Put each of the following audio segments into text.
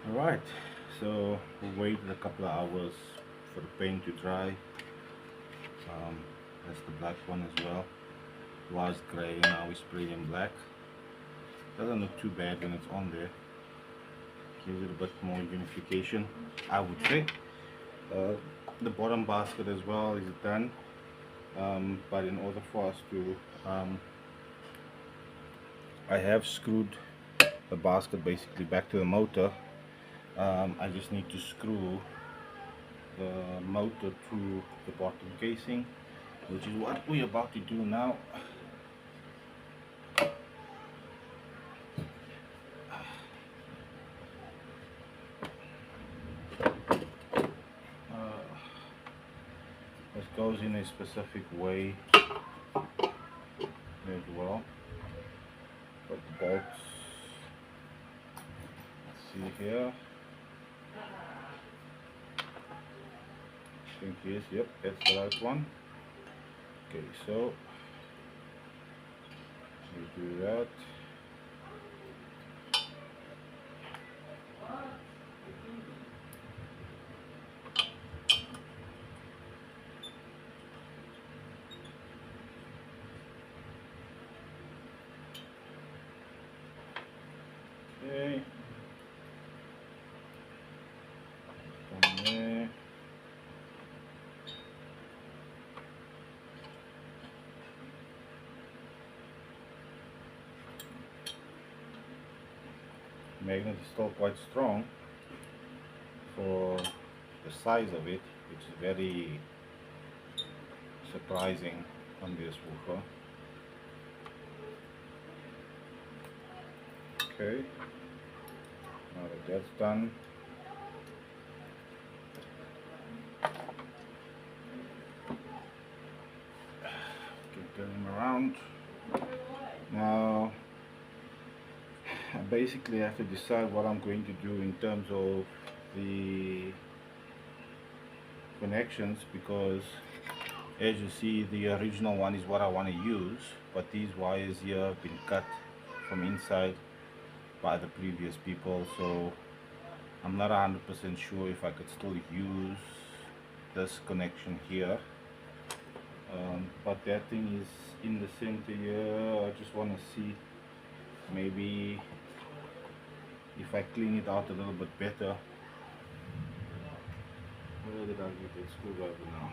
Alright, so we waited a couple of hours for the paint to dry. That's the black one as well. Was grey, now we sprayed in black. Doesn't look too bad when it's on there. Gives it a bit more unification, I would say. Uh, the bottom basket as well is done, but in order for us to, I have screwed the basket basically back to the motor. I just need to screw the motor to the bottom casing, which is what we're about to do now. This goes in a specific way as well, but the bolts, let's see here, I think yes, yep, that's the right one. Okay, so we do that. Okay, from there. Magnet is still quite strong for the size of it, which is very surprising on this woofer. Okay, now that that's done, can turn him around. Now I basically have to decide what I'm going to do in terms of the connections, because as you see, the original one is what I want to use, but these wires here have been cut from inside by the previous people, so I'm not 100% sure if I could still use this connection here. But that thing is in the center here. I just want to see maybe if I clean it out a little bit better. Where did I get that screwdriver now?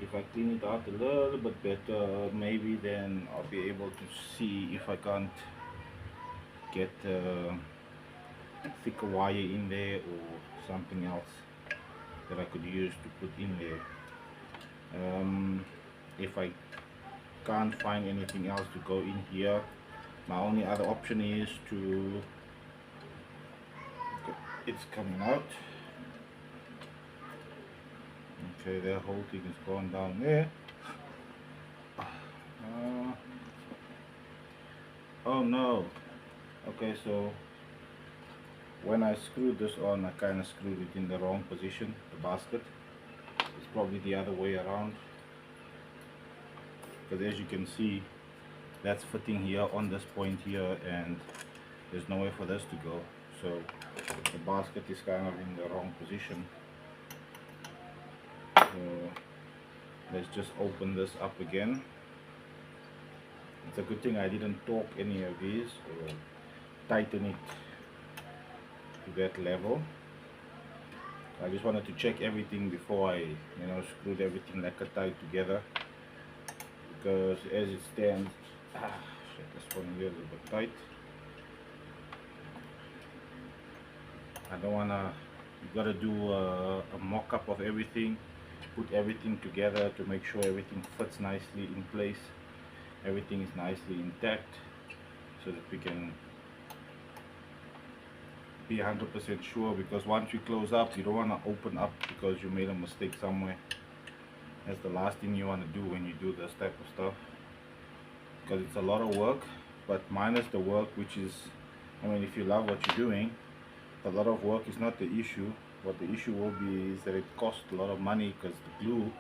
If I clean it out a little bit better, maybe then I'll be able to see if I can't get thicker wire in there or something else that I could use to put in there. If I can't find anything else to go in here, my only other option is to, it's coming out. Okay, that whole thing is going down there. Oh no. Okay, so when I screwed this on, I kind of screwed it in the wrong position, the basket. It's probably the other way around, because as you can see, that's fitting here on this point here, and there's nowhere for this to go, so the basket is kind of in the wrong position. So let's just open this up again. It's a good thing I didn't torque any of these or tighten it to that level. I just wanted to check everything before I screwed everything like a tight together, because as it stands, shit, this one here is a bit tight. I don't wanna, you gotta do a mock-up of everything, put everything together to make sure everything fits nicely in place, everything is nicely intact, so that we can be 100% sure, because once you close up, you don't want to open up because you made a mistake somewhere. That's the last thing you want to do when you do this type of stuff, because it's a lot of work. But minus the work, which is, I mean, if you love what you're doing, a lot of work is not the issue. What the issue will be is that it costs a lot of money, because the glue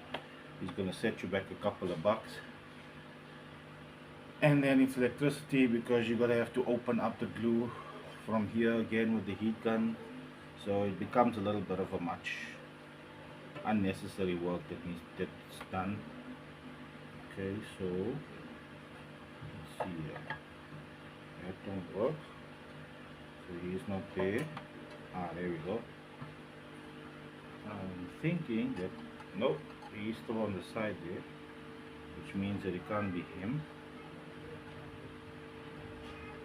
is going to set you back a couple of bucks, and then it's electricity, because you're going to have to open up the glue from here again with the heat gun, so it becomes a little bit of a much unnecessary work that's done. Okay, so let's see here. That don't work. So he's not there. Ah, there we go. I'm thinking that nope, he's still on the side there, which means that it can't be him.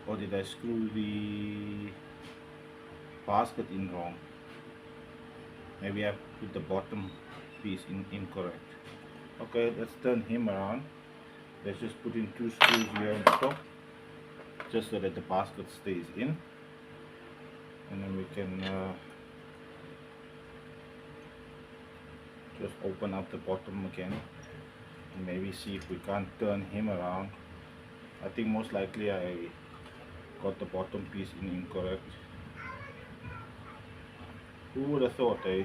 Or did I screw the basket in wrong? Maybe I put the bottom piece in incorrect. Okay, let's turn him around. Let's just put in 2 screws here on the top, just so that the basket stays in, and then we can just open up the bottom again and maybe see if we can't turn him around. I think most likely I got the bottom piece in incorrect. Who would have thought, eh?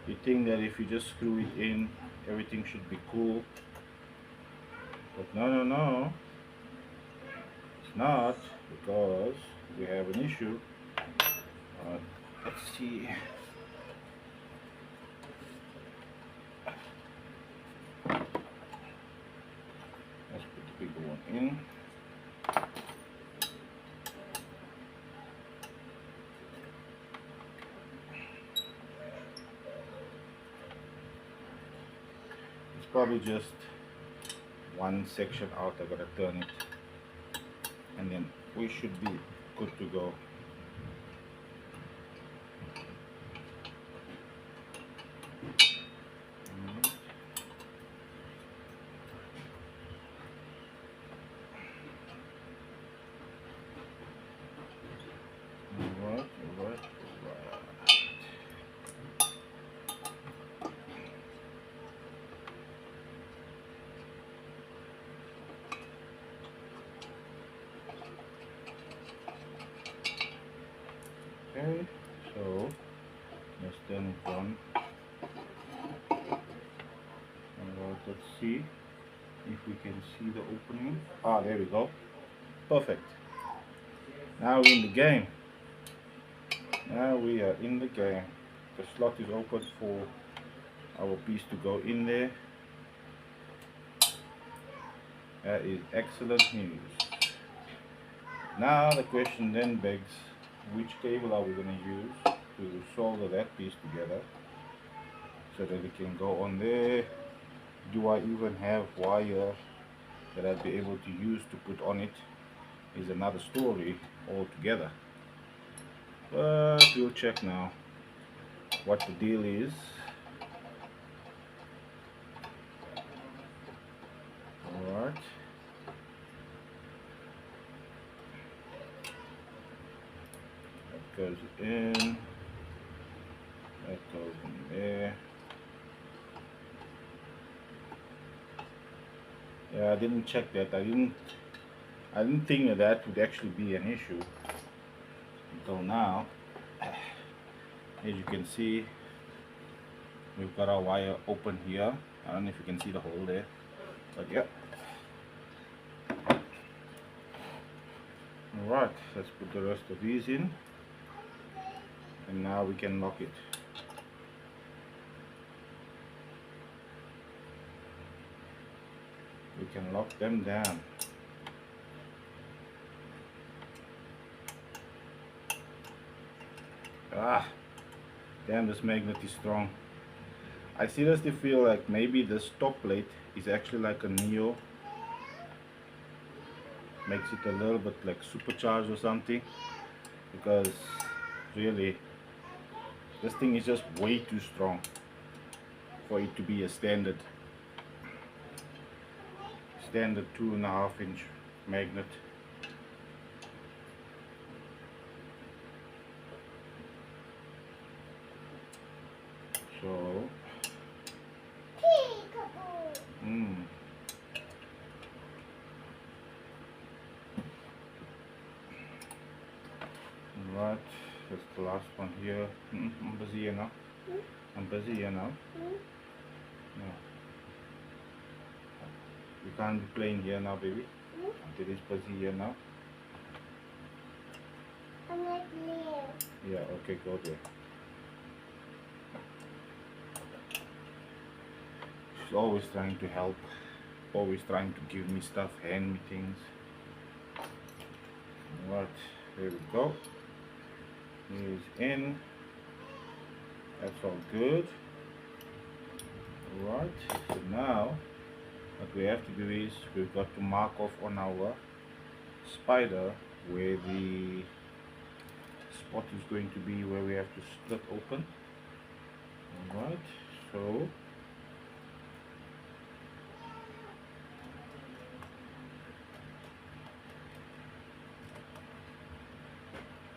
You think that if you just screw it in, everything should be cool. But no, it's not, because we have an issue. Let's see. Let's put the bigger one in. It's probably just one section out. I gotta turn it, and then we should be good to go. Alright. Okay, so let's turn it on. Alright, let's see if we can see the opening. Ah, there we go. Perfect. Now we're in the game. Now we are in the game. The slot is open for our piece to go in there. That is excellent news. Now the question then begs, which cable are we going to use to solder that piece together so that it can go on there? Do I even have wire that I'd be able to use to put on it? Is another story altogether. But we'll check now what the deal is. Alright. That goes in. That goes in there. Yeah, I didn't check that. I didn't think that that would actually be an issue until now. As you can see, we've got our wire open here. I don't know if you can see the hole there, but yeah. Alright, let's put the rest of these in, and now we can lock it. We can lock them down. Ah, damn, this magnet is strong. I seriously feel like maybe this top plate is actually like a Neo. Makes it a little bit like supercharged or something, because really this thing is just way too strong for it to be a standard 2.5-inch magnet. So right, that's the last one here. I'm busy here now. I'm busy here now. No. You can't be playing here now, baby. It is busy here now. Yeah, okay, go there. She's always trying to help, always trying to give me stuff, hand me things. Alright, there we go. He's in. That's all good. Alright, so now what we have to do is we've got to mark off on our spider where the spot is going to be, where we have to split open. Alright, so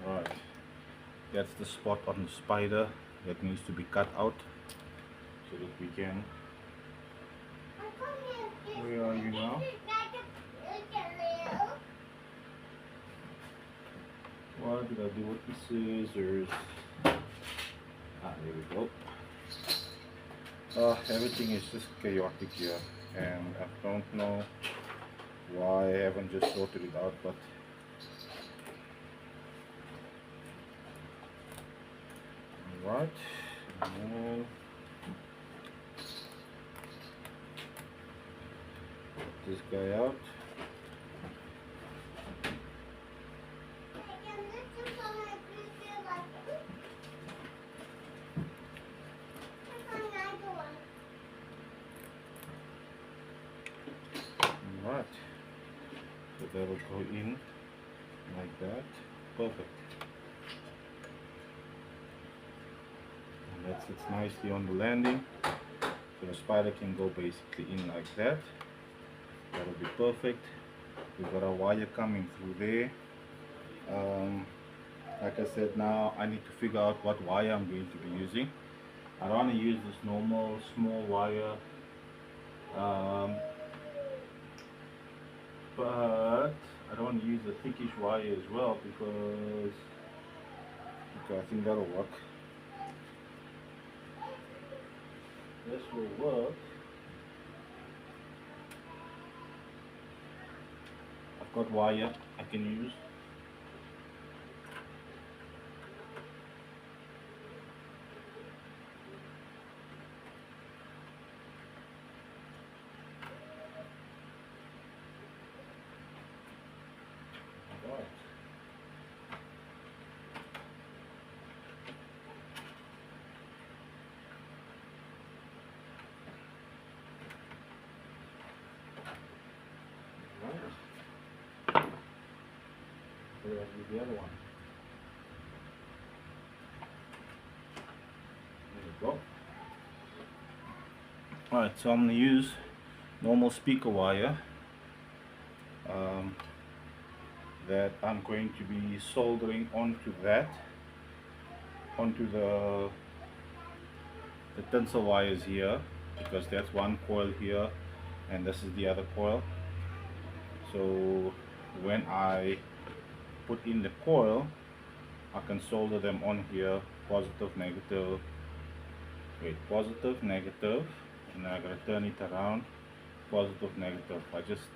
alright, that's the spot on the spider that needs to be cut out so that we can. Where are you now? What did I do with the scissors? Ah, there we go. Everything is just chaotic here, and I don't know why I haven't just sorted it out, but alright. This guy out. Alright, so that will go in like that. Perfect. And that sits nicely on the landing, so the spider can go basically in like that. That will be perfect. We've got a wire coming through there. Like I said, now I need to figure out what wire I'm going to be using. I don't want to use this normal small wire, but I don't want to use the thickish wire as well because okay, I think that'll work. This will work. I've got wire I can use. Right. Where is the other one? There we go. Alright, so I'm going to use normal speaker wire that I'm going to be soldering onto the tensor wires here, because that's one coil here and this is the other coil. So when I put in the coil, I can solder them on here, positive, negative, positive, negative, and I gotta turn it around, positive, negative. I just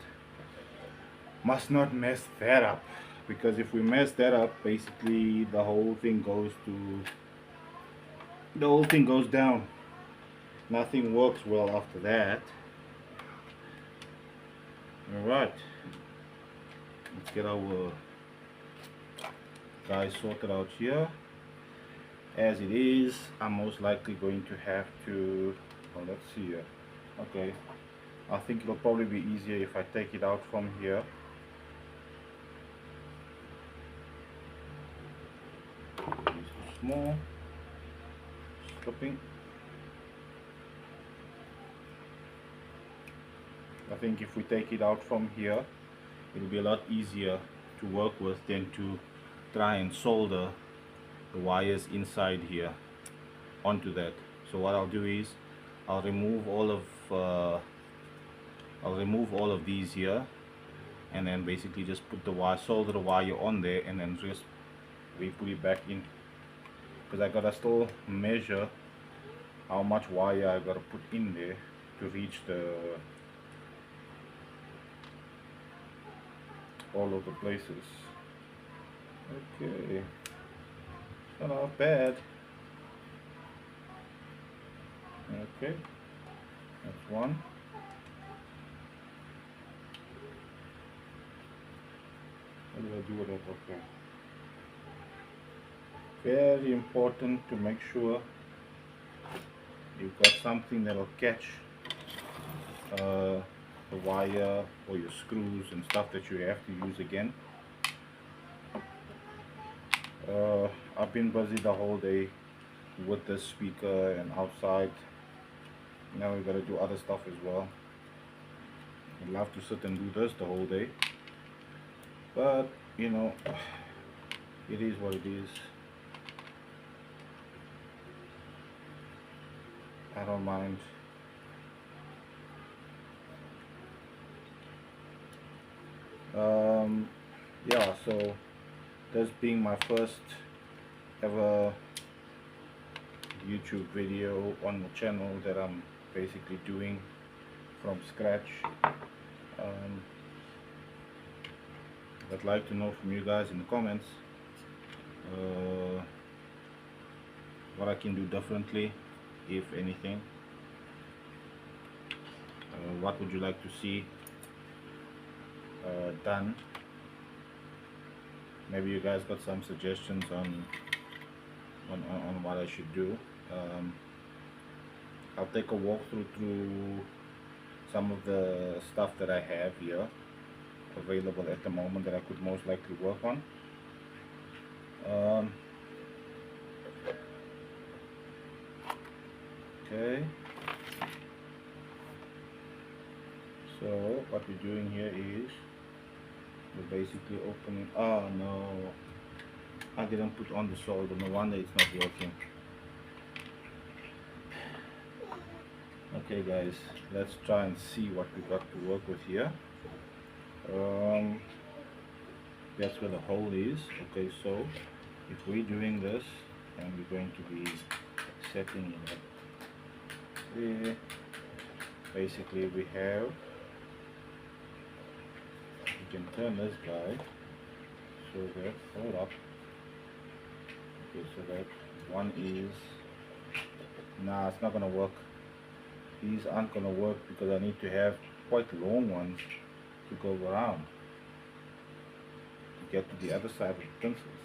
must not mess that up, because if we mess that up, basically the whole thing goes down. Nothing works well after that. Alright, let's get our guys sorted out here. As it is, I'm most likely going to have to, well, let's see here. Okay, I think it'll probably be easier if I take it out from here. It's too small. Stopping. I think if we take it out from here, it'll be a lot easier to work with than to try and solder the wires inside here onto that. So what I'll do is I'll remove all of these here, and then basically just put the wire, solder the wire on there, and then just put it back in, because I gotta still measure how much wire I gotta put in there to reach all of the places. Okay, Not bad. Okay, that's one. What do I do with it? Okay. Very important to make sure you've got something that'll catch the wire or your screws and stuff that you have to use again. I've been busy the whole day with the speaker and outside. Now we gotta do other stuff as well. I'd love to sit and do this the whole day, but you know, it is what it is. I don't mind. Yeah, so this being my first ever YouTube video on the channel that I'm basically doing from scratch. I'd like to know from you guys in the comments what I can do differently, if anything. What would you like to see done? Maybe you guys got some suggestions on what I should do. I'll take a walkthrough through some of the stuff that I have here available at the moment that I could most likely work on. Okay, so what we're doing here is we're basically opening. Oh no, I didn't put on the solder, no wonder it's not working. Okay guys, let's try and see what we got to work with here. That's where the hole is. Okay, so if we're doing this and we're going to be setting it up there, basically we can turn this guy so that, hold up, okay, so that one is, nah, it's not gonna work. These aren't gonna work because I need to have quite long ones to go around to get to the other side of the pencils,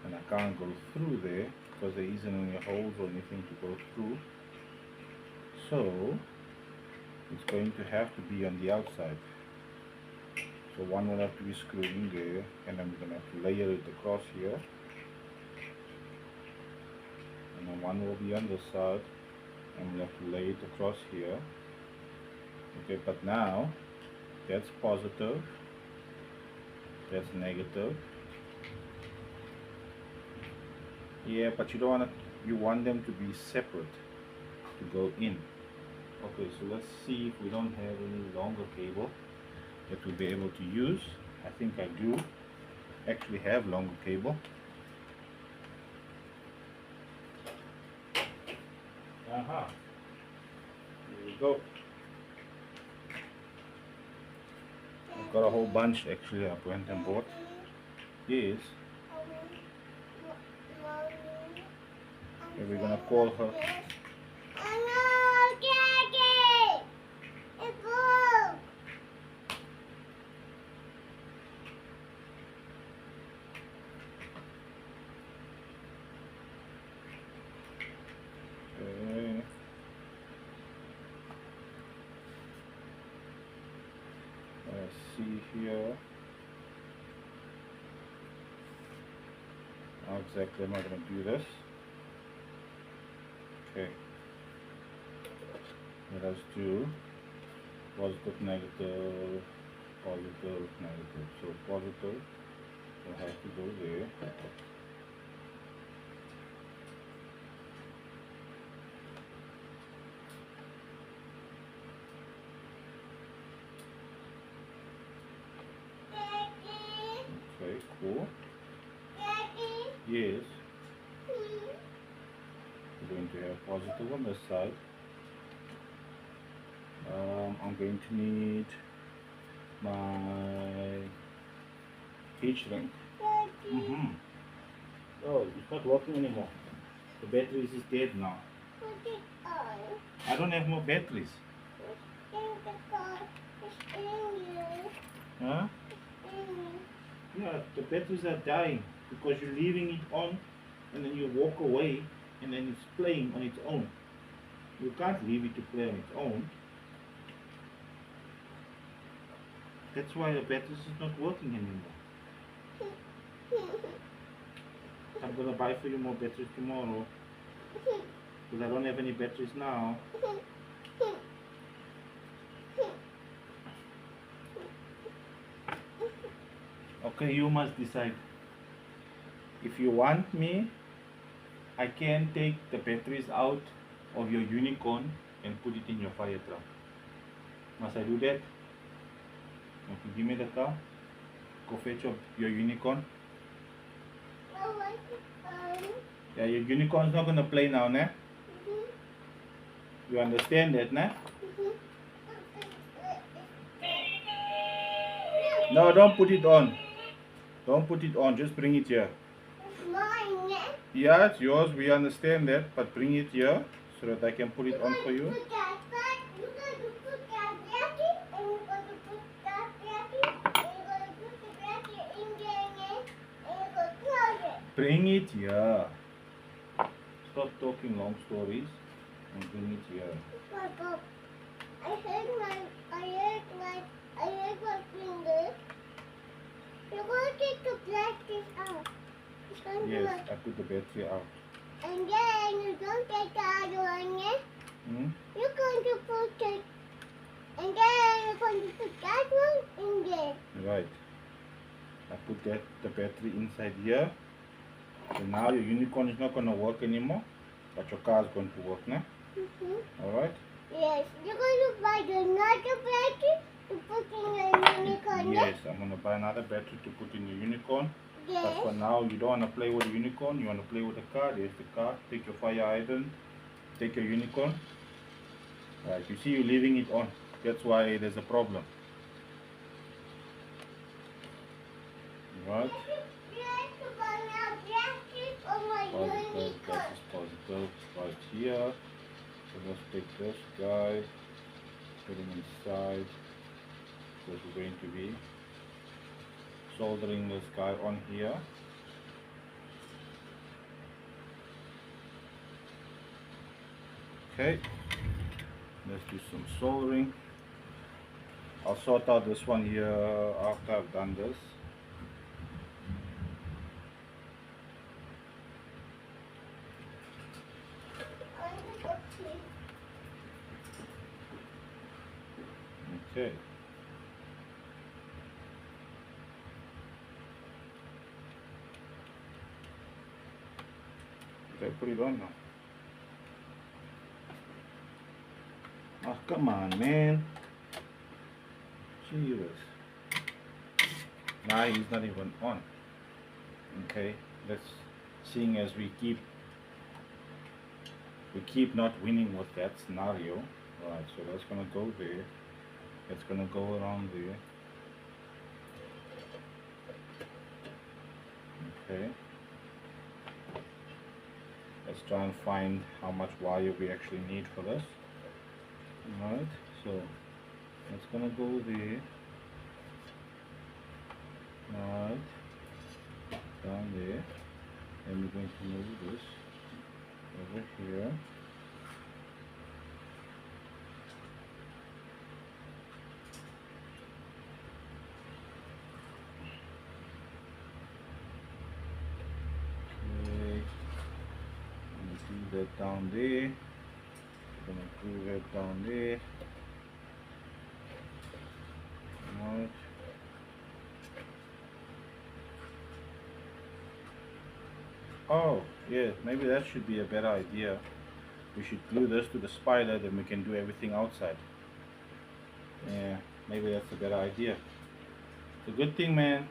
and I can't go through there because there isn't any holes or anything to go through, so it's going to have to be on the outside. So one will have to be screwed in there, and I'm going to have to layer it across here, and then one will be on this side, and we'll have to lay it across here. Okay, but now that's positive, that's negative. Yeah, but you don't want to, you want them to be separate to go in. Okay, so let's see if we don't have any longer cable that we'll be able to use. I think I do actually have longer cable. Aha, here we go. I've got a whole bunch actually. I went and bought. Yes. Okay, we're gonna call her. Okay. Let's see here. How exactly am I going to do this? Okay. Let us do positive, negative, positive, negative. So positive will have to go there. Okay, cool. Yes. We're going to have positive on this side. I'm going to need my heat shrink. Oh, it's not working anymore. The battery is dead now. I don't have more batteries. Huh? Yeah, the batteries are dying because you're leaving it on and then you walk away and then it's playing on its own. You can't leave it to play on its own. That's why the batteries is not working anymore. I'm gonna buy for you more batteries tomorrow because I don't have any batteries now. Okay, you must decide. If you want me, I can take the batteries out of your unicorn and put it in your fire truck. Must I do that? Okay, give me the car. Go fetch your unicorn. Yeah, your unicorn's not gonna play now, ne? You understand that, ne? No, don't put it on. Don't put it on, just bring it here. It's mine, ne? Yeah, it's yours, we understand that, but bring it here so that I can put it on for you. You're going to put that battery, and you're going to put that battery, and you're going to put the battery in there, ne? And you're going to plug it. Bring it here. Stop talking long stories and bring it here. Papa, I hurt my finger. You're going to take the battery out. It's going to Yes, work. I put the battery out. And then you're going to take the other one, ne? You're going to put it, and then you're going to put that one in there. Right. I put the battery inside here. So now your unicorn is not going to work anymore, but your car is going to work now. Alright? Yes. You're going to buy another battery to put in your unicorn, ne? Yes, I'm going to buy another battery to put in your unicorn. Yes. But for now, you don't want to play with the unicorn, you want to play with the car. There's the car. Take your fire hydrant, take your unicorn. Right, you see you're leaving it on. That's why there's a problem. Right? Positive, this is positive right here. So let's take this guy, put him inside. So we're going to be soldering this guy on here. Okay, let's do some soldering. I'll sort out this one here after I've done this. Okay. Okay, put it on now. Oh, come on, man. Jesus. Nah, he's not even on. Okay, let's, seeing as we keep not winning with that scenario. Right, so that's gonna go there. It's gonna go around there. Okay. Let's try and find how much wire we actually need for this. Alright, so it's gonna go there. Alright, down there. And we're going to move this over here. That down there, gonna glue that down there. Right. Oh yeah, maybe that should be a better idea. We should glue this to the spider, then we can do everything outside. Yeah, maybe that's a better idea. It's a good thing, man.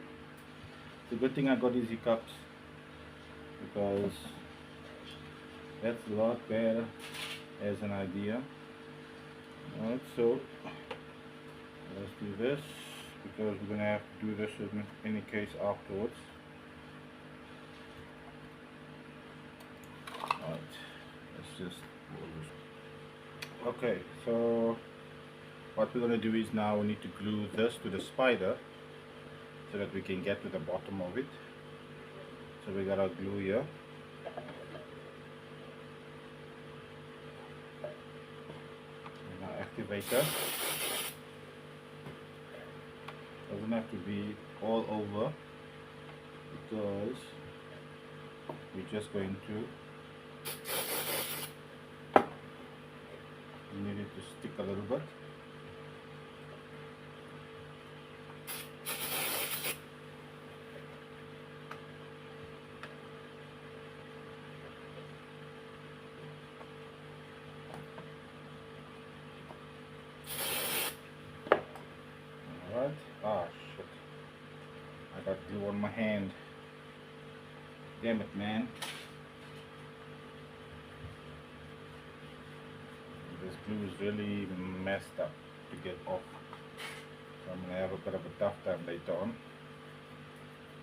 It's a good thing I got these hiccups, because that's a lot better as an idea. Alright, so let's do this. because we're gonna have to do this in any case afterwards. Alright, let's just okay, so what we're gonna do is now we need to glue this to the spider so that we can get to the bottom of it. So we got our glue here. And our activator. Doesn't have to be all over because we're just going to need it to stick a little bit. Alright, ah shit, I got glue on my hand, damn it man. This glue is really messed up to get off, so I'm going to have a bit of a tough time later on,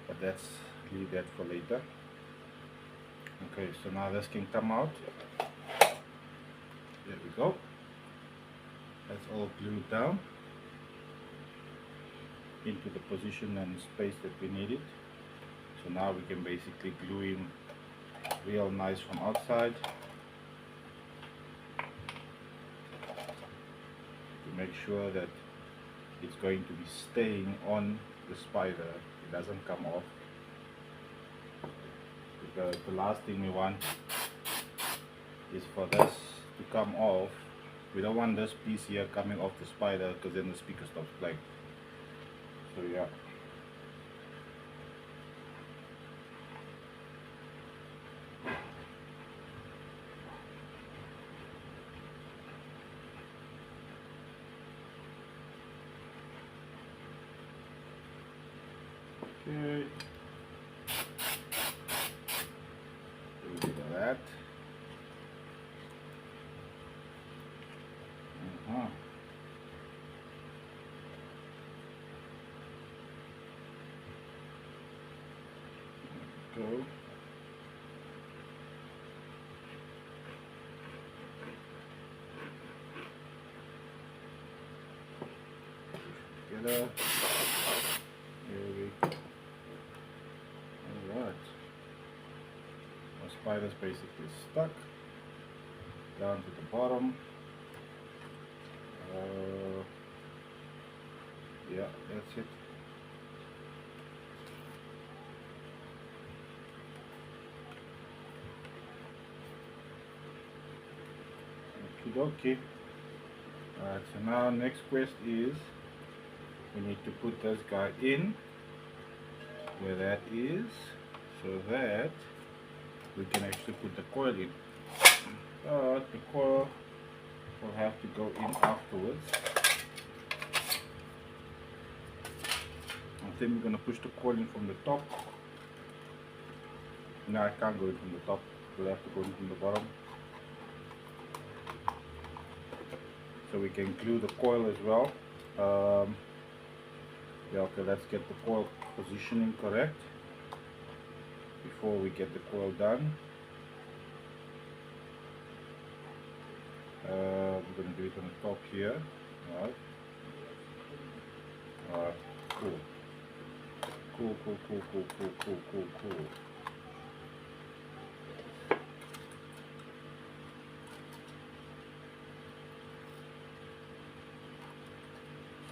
but let's leave that for later. Okay, so now this can come out. There we go. That's all glued down into the position and space that we needed. So now we can basically glue in real nice from outside to make sure that it's going to be staying on the spider, it doesn't come off, because the last thing we want is for this to come off. We don't want this piece here coming off the spider because then the speaker stops playing. So yeah. Okay. Do that. Go. Together. There we go. Alright. Our spider's basically stuck down to the bottom. Yeah, that's it. Okay. Alright, so now next quest is we need to put this guy in where that is, so that we can actually put the coil in. But the coil will have to go in afterwards. And then we're going to push the coil in from the top. No, I can't go in from the top, we'll have to go in from the bottom. So we can glue the coil as well. Yeah, okay, let's get the coil positioning correct before we get the coil done. We're going to do it on the top here. Alright. Alright, cool. Cool.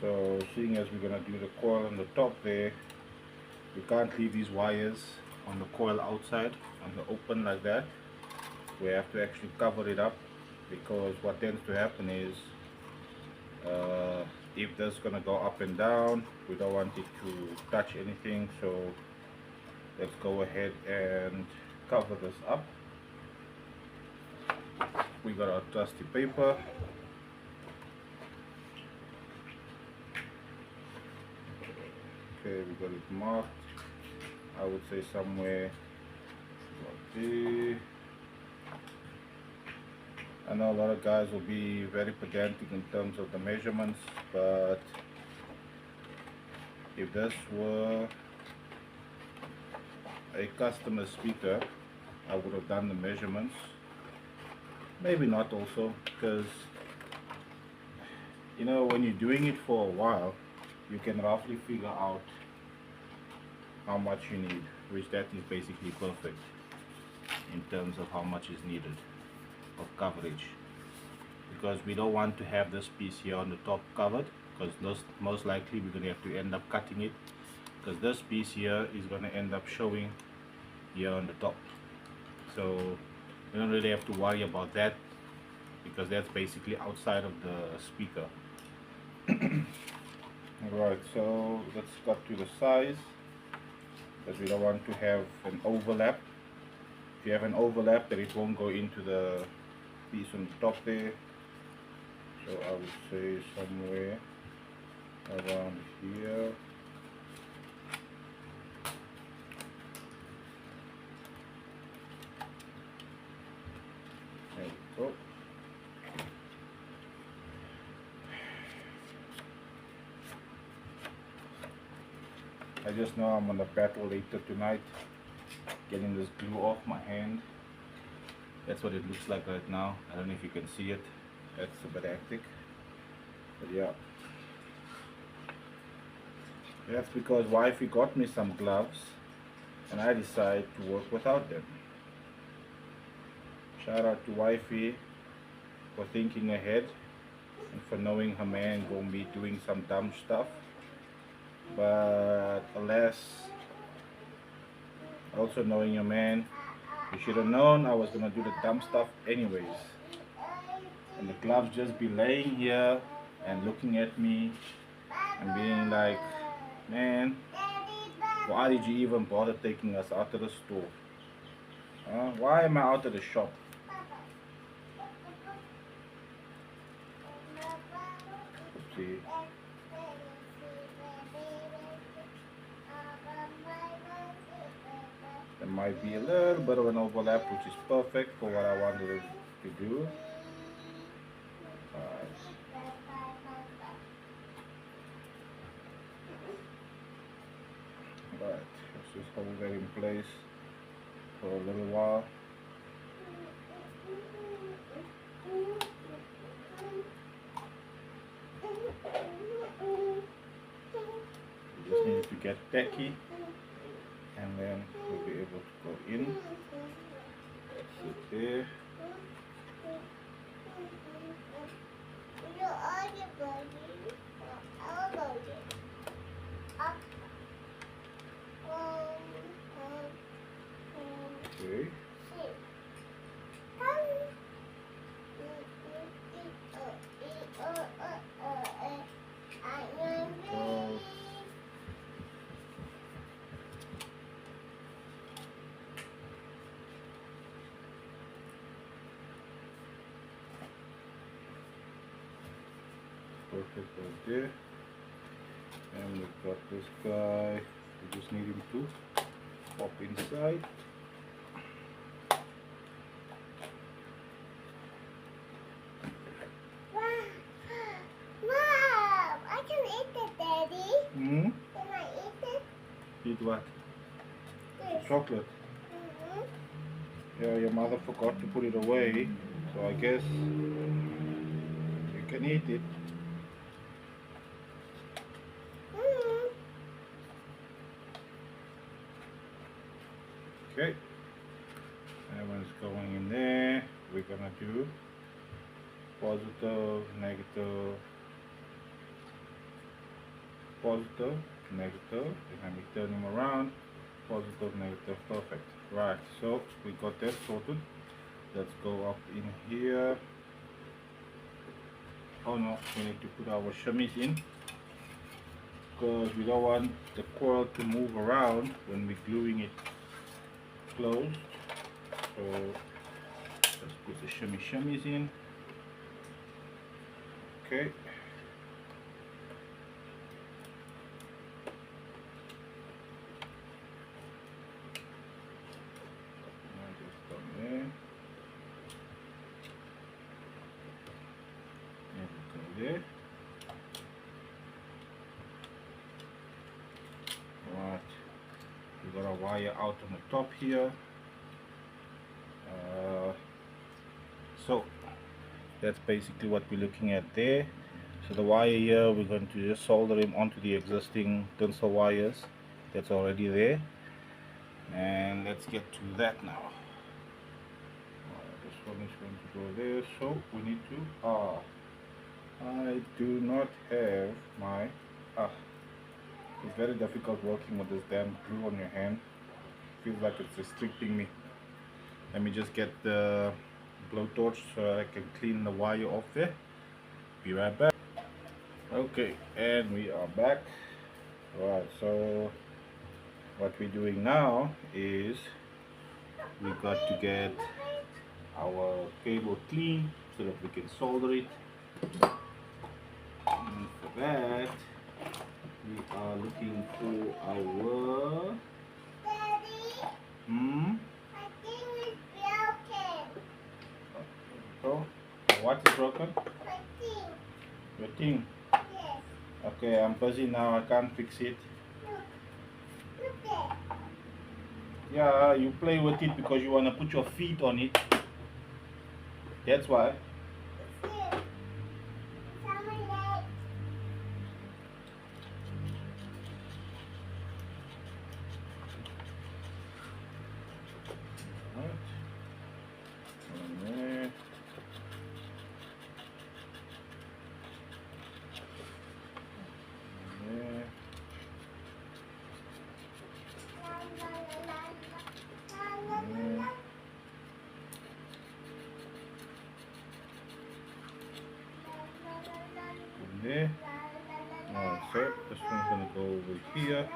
So seeing as we're going to do the coil on the top there, we can't leave these wires on the coil outside on the open like that. We have to actually cover it up, because what tends to happen is if this is going to go up and down, we don't want it to touch anything, so let's go ahead and cover this up. We got our trusty paper. Okay, we got it marked. I would say somewhere like there. I know a lot of guys will be very pedantic in terms of the measurements, but If this were a customer speaker, I would have done the measurements. Maybe not also, because you know, when you're doing it for a while, you can roughly figure out how much you need, which that is basically perfect in terms of how much is needed of coverage, because we don't want to have this piece here on the top covered, because most likely we're going to have to end up cutting it, because this piece here is going to end up showing here on the top. So we don't really have to worry about that, because that's basically outside of the speaker. Alright, so let's cut to the size, because we don't want to have an overlap. If you have an overlap, then it won't go into the piece on the top there. So I would say somewhere around here. There we go. I just know I'm gonna battle later tonight getting this glue off my hand. That's what it looks like right now. I don't know if you can see it. That's a bit hectic, but yeah. That's because wifey got me some gloves and I decided to work without them. Shout out to wifey for thinking ahead and for knowing her man gonna be doing some dumb stuff. But alas, also knowing your man, you should have known I was gonna do the dumb stuff anyways. And the gloves just be laying here and looking at me and being like, man, why did you even bother taking us out of the store? Why am I out of the shop? Oopsie. There might be a little bit of an overlap, which is perfect for what I wanted to do. Right, let's just hold that in place for a little while. We just need to get tacky, and then we'll be able to go in. Sit there. Okay. Perfect right there. And we've got this guy. We just need him to pop inside. Hmm? Can I eat it? Eat what? This. Chocolate. Yeah, your mother forgot to put it away, so I guess you can eat it. Okay. That one's going in there. We're gonna do positive, negative, positive, negative, and then we turn them around, positive, negative, perfect. Right, so we got that sorted. Let's go up in here. Oh no, we need to put our shimmies in, because we don't want the coil to move around when we're gluing it closed. So let's put the shimmies in. Okay. There. got a wire out on the top here. So that's basically what we're looking at there. So the wire here, we're going to just solder him onto the existing tinsel wires that's already there, and let's get to that now. This one is going to go there, so we need to I do not have my it's very difficult working with this damn glue on your hand. Feels like it's restricting me. Let me just get the blowtorch so I can clean the wire off there. Be right back. Okay, and we are back. Right, so what we're doing now is we got to get our cable clean so that we can solder it. And for that, we are looking for our Daddy, I think it's broken. So, what is broken? My thing. Your thing. Yes. Okay, I'm busy now. I can't fix it. Look. Look there. Yeah, you play with it because you want to put your feet on it. That's why. It's here. It's on my leg. Right. And there. And there. La, la, la, la, la, la, And la, la. there. Alright, so this one's gonna go over here.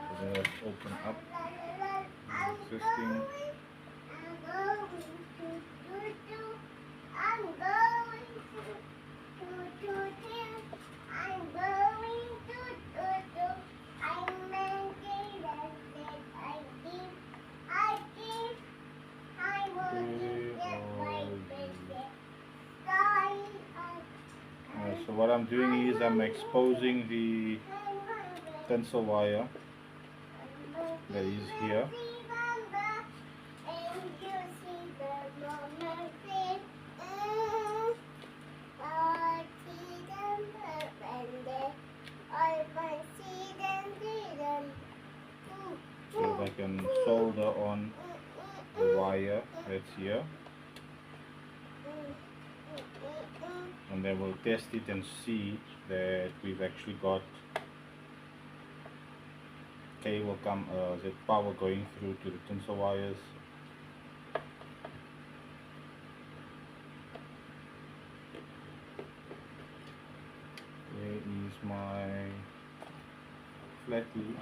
So then let's open up the existing. So what I'm doing is I'm exposing the tensile wire that is here. So that I can solder on the wire that's here, and then we'll test it and see that we've actually got cable the power going through to the tensile wires. There is my flatty.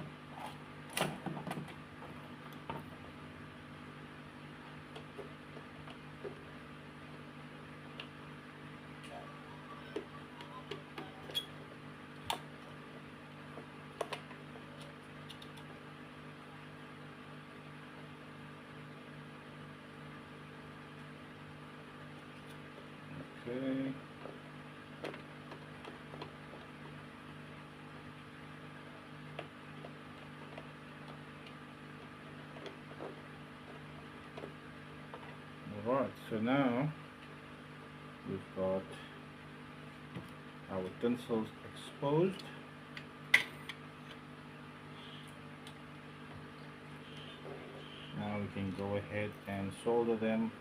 Okay. Alright, so now we've got our tensils exposed. Now we can go ahead and solder them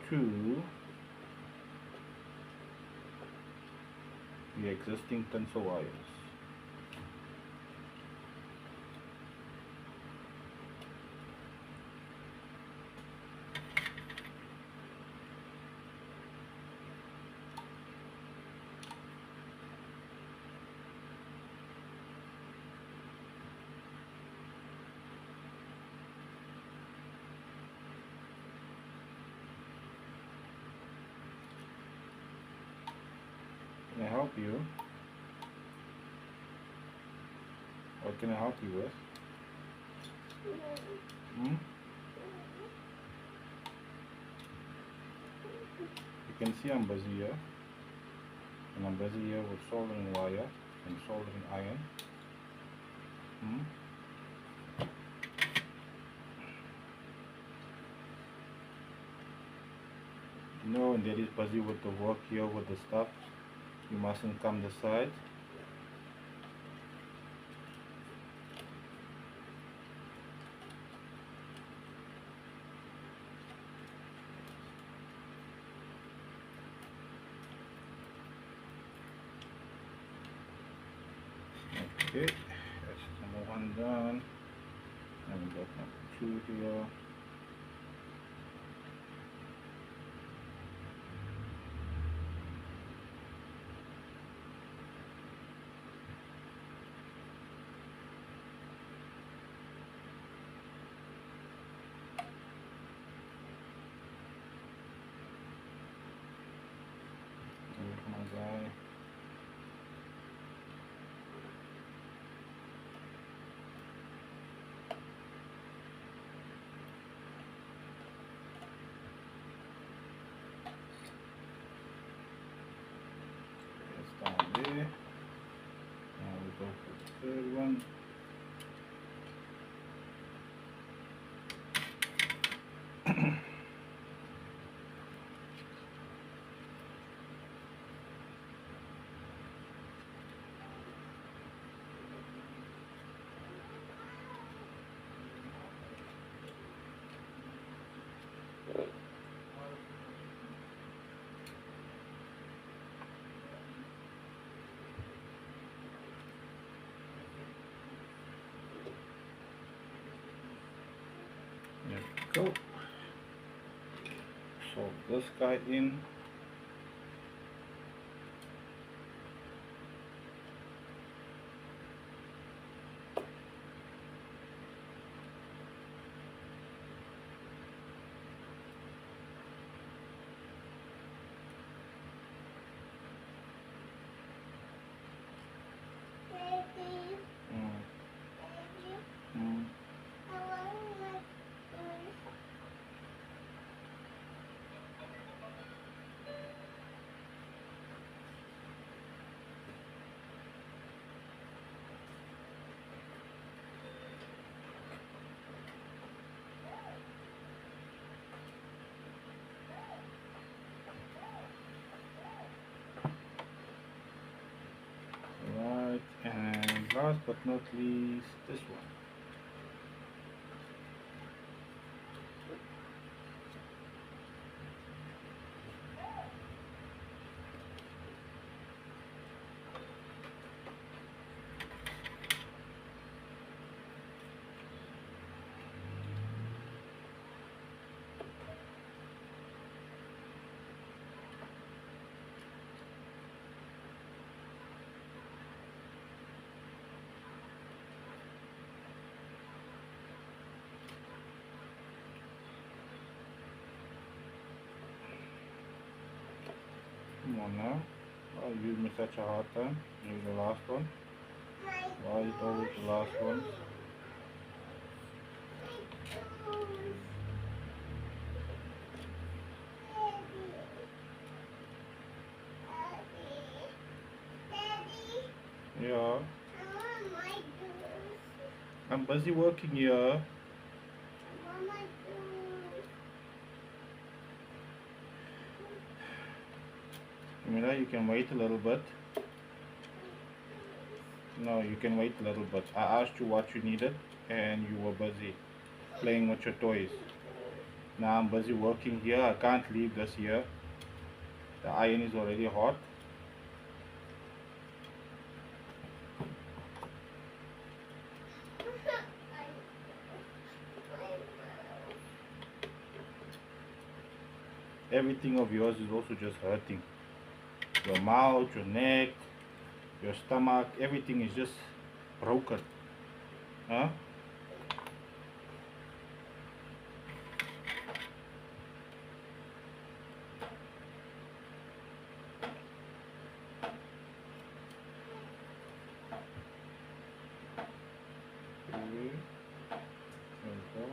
to the existing tensile wires. Can I help you? What can I help you with? Hmm? You can see I'm busy here. And I'm busy here with soldering wire and soldering iron. Hmm? know when Daddy's busy with the work here with the stuff, you mustn't come this side. Okay, that's number one done. And we got number two here. There's my guy. It's down there. Now we go for the third one. There we go. So this guy in. Daddy, Mm, Daddy, mm. I want my toys. Right, and last but not least, this one. Come on now. Why you give me such a hard time? You're the last one. My Why is it always the last one? toys. Daddy, Yeah, I want my toys. I'm busy working here. I want my toys. Camila, you can wait a little bit. No, you can wait a little bit. I asked you what you needed and you were busy playing with your toys. Now I'm busy working here. I can't leave this here. The iron is already hot. Everything of yours is also just hurting. Your mouth, your neck, your stomach, everything is just broken. Huh? Okay. There we go.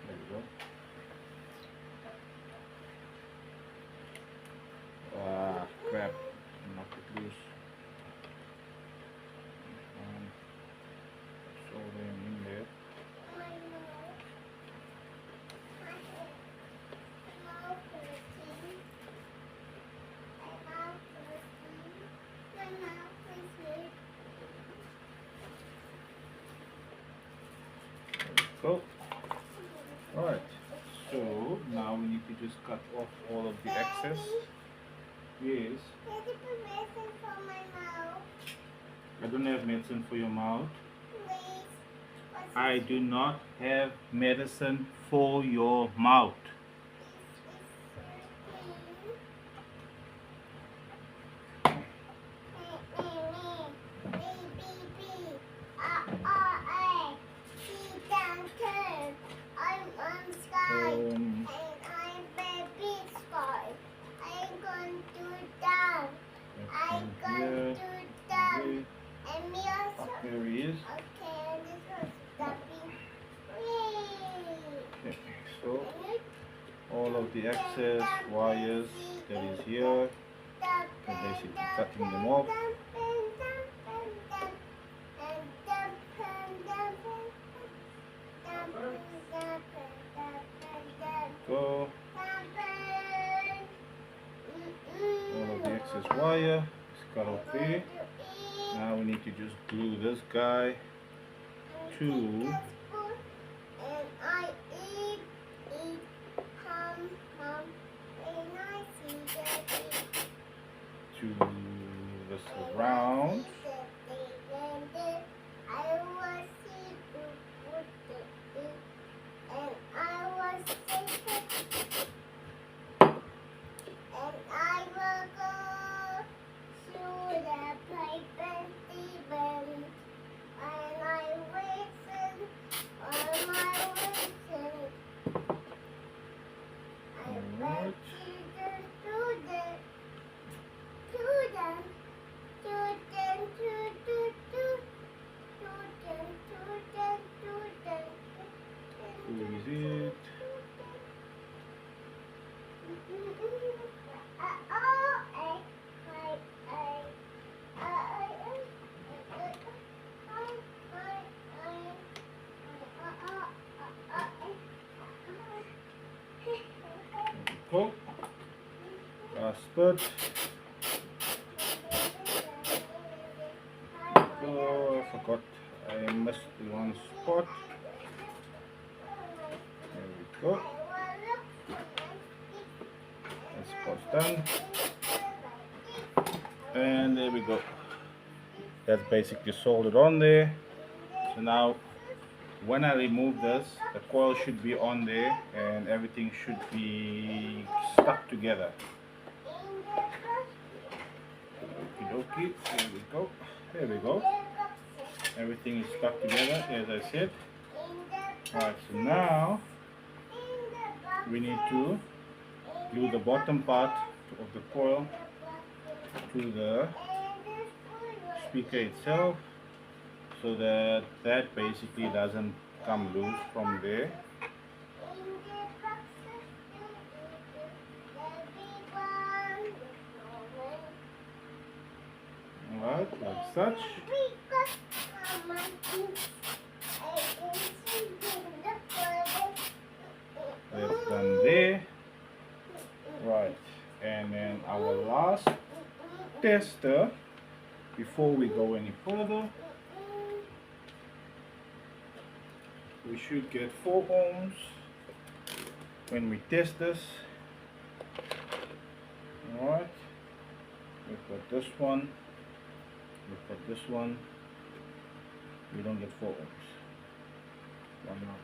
There we go. Ah, crap. Knock it loose. go. Alright, so now we need to just cut off all of the excess. Yes. Daddy, put medicine for my mouth. I don't have medicine for your mouth. Please. I do not have medicine for your mouth. I'm on sky and I'm baby sky. I'm going to down. I'm going to down. And me also. There he is. Okay, this was stopping. Okay, so all of the excess wires that is here, we're basically cutting them off. Go. All of the excess wire is cut off there. Now we need to just glue this guy to the surround. Who is it? Go. Last spot. Oh, I forgot. I missed one spot. There we go. That spot's done. And there we go. That's basically soldered on there. So now when I remove this, the coil should be on there and everything should be stuck together. Okie dokie, there we go. There we go. Everything is stuck together as I said. Alright, so now we need to glue the bottom part of the coil to the speaker itself, so that basically doesn't come loose from there. Alright, like such. That's done there. Right, and then our last tester before we go any further, we should get 4 ohms when we test this. Alright, we've got this one, we've got this one. We don't get 4 ohms. Why not?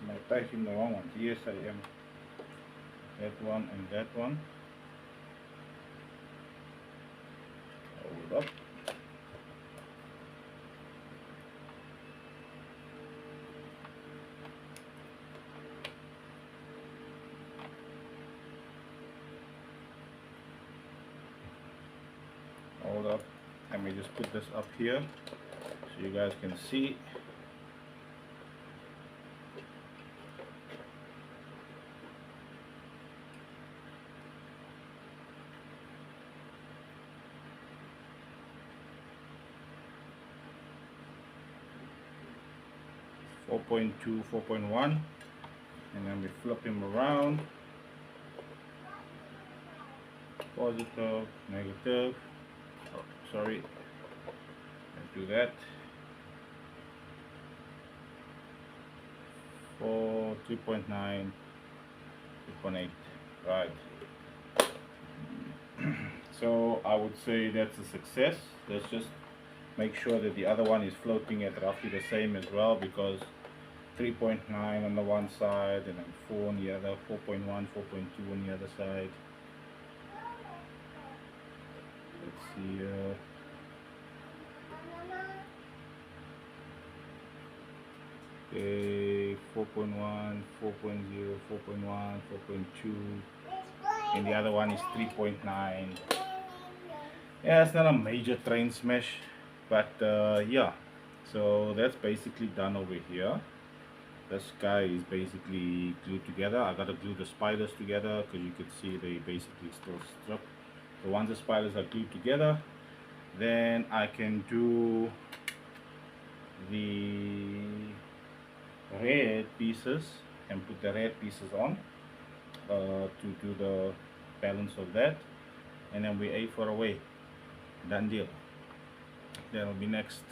Am I typing the wrong ones? Yes, I am. That one and that one. Hold up. Hold up. Let me just put this up here so you guys can see. .2, 4.1, and then we flip him around. Positive, negative. Oh, sorry. Let's do that. for 3.9, 3.8, right. So I would say that's a success. Let's just make sure that the other one is floating at roughly the same as well, because 3.9 on the one side and then 4 on the other, 4.1, 4.2 on the other side. Let's see, okay, 4.1, 4.0, 4.1, 4.2, and the other one is 3.9. Yeah, it's not a major train smash, but yeah, so that's basically done over here. This guy is basically glued together. I gotta glue the spiders together because you can see they basically still strip. So once the spiders are glued together, then I can do the red pieces and put the red pieces on to do the balance of that, and then we A for away. Done deal. That'll be next.